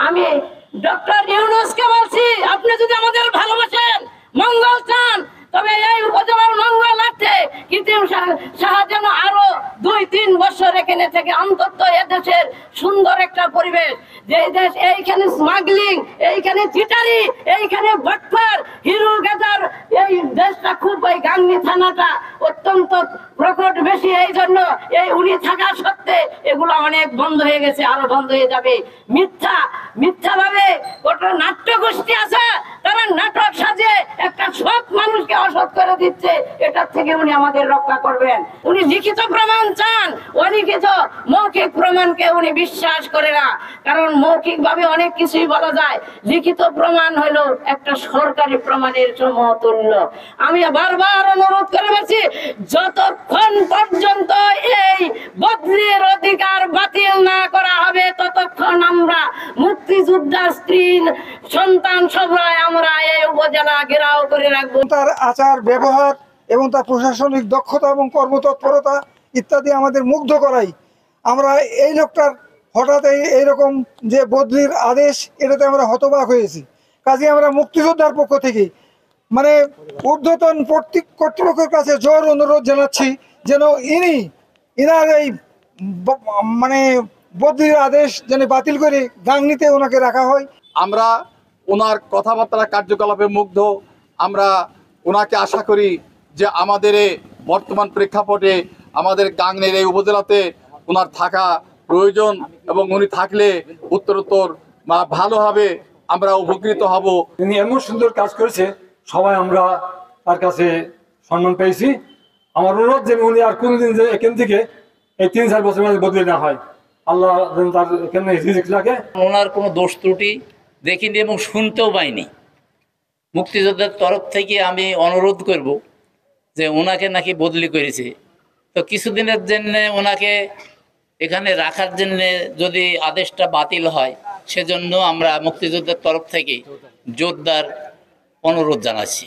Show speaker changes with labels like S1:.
S1: আমি ডক্টর ইউনূসকে বলছি, আপনি যদি আমাদের ভালোবাসেন, মঙ্গল চান, তবে এই উপজেলার মঙ্গল আছে, কিন্তু শাহ যেন আরো 2-3 বছর এখানে থেকে অন্তত এদেশের সুন্দর একটা পরিবেশ, যে দেশ এইখানে স্মাগলিং, এইখানে চিটারি, এইখানে বাটপার, হিরো গাজার, এই দেশটা খুব, এই গাংনী থানাটা অত্যন্ত প্রকট বেশি, এই জন্য এই উনি থাকা সত্ত্বে এগুলো অনেক বন্ধ হয়ে গেছে, আরো বন্ধ হয়ে যাবে। মিথ্যা ভাবে কত নাট্য গোষ্ঠী আছে, তারা নাটক সাজে একটা সৎ মানুষকে অসৎ করে দিচ্ছে, এটার থেকে উনি আমাদের রক্ষা করবেন। উনি লিখিত প্রমাণ চান, অলিখিত মৌখিক প্রমাণকে উনি বিশ্বাস করে না, কারণ মৌখিক ভাবে অনেক কিছুই বলা যায়, লিখিত প্রমাণ হলো একটা সরকারি প্রমাণের সমতুল্য। আমি বারবার অনুরোধ করে বলছি, যতক্ষণ পর্যন্ত এই বদলির অধিকার বাতিল না করা হবে, ততক্ষণ আমরা মুক্তিযোদ্ধার স্ত্রী সন্তান সবাই আমরা এই উপজেলা ঘেরাও করে রাখবো।
S2: তার আচার ব্যবহার এবং তার প্রশাসনিক দক্ষতা এবং কর্মতৎপরতা ইত্যাদি আমাদের মুগ্ধ করাই। আমরা এই লোকটার হঠাৎ এইরকম যে বদলির আদেশ, এটাতে আমরা হতবাক হয়েছি। কাজে আমরা মুক্তিযোদ্ধার পক্ষ থেকে মানে ঊর্ধ্বতন কর্তৃপক্ষের কাছে জোর অনুরোধ জানাচ্ছি, যেন ইনার এই মানে বদলির আদেশ যেন বাতিল করে গাংনীতে ওনাকে রাখা হয়।
S3: আমরা ওনার কথাবার্তা কার্যকলাপে মুগ্ধ। আমরা ওনাকে আশা করি যে আমাদের বর্তমান প্রেক্ষাপটে আমাদের গাংনীর এই উপজেলাতে ওনার থাকা প্রয়োজন, এবং উনি থাকলে উত্তরোত্তর ভালো হবে, আমরা উপকৃত হব।
S4: তিনি এমন সুন্দর কাজ করেছে, সবাই আমরা তার কাছে সম্মান পেয়েছি। আমার অনুরোধ যে উনি আর কোনদিন যে এখান থেকে এই 3-4 বছর মধ্যে বদলে না হয়, আল্লাহ তার এখানে রিজিক রাখে।
S5: ওনার কোনো দোষ ত্রুটি দেখিনি এবং শুনতেও পাইনি। মুক্তিযোদ্ধার তরফ থেকে আমি অনুরোধ করব যে ওনাকে নাকি বদলি করেছে, তো কিছুদিনের জন্য ওনাকে এখানে রাখার জন্য যদি আদেশটা বাতিল হয়, সেজন্য আমরা মুক্তিযোদ্ধার তরফ থেকে জোরদার অনুরোধ জানাচ্ছি।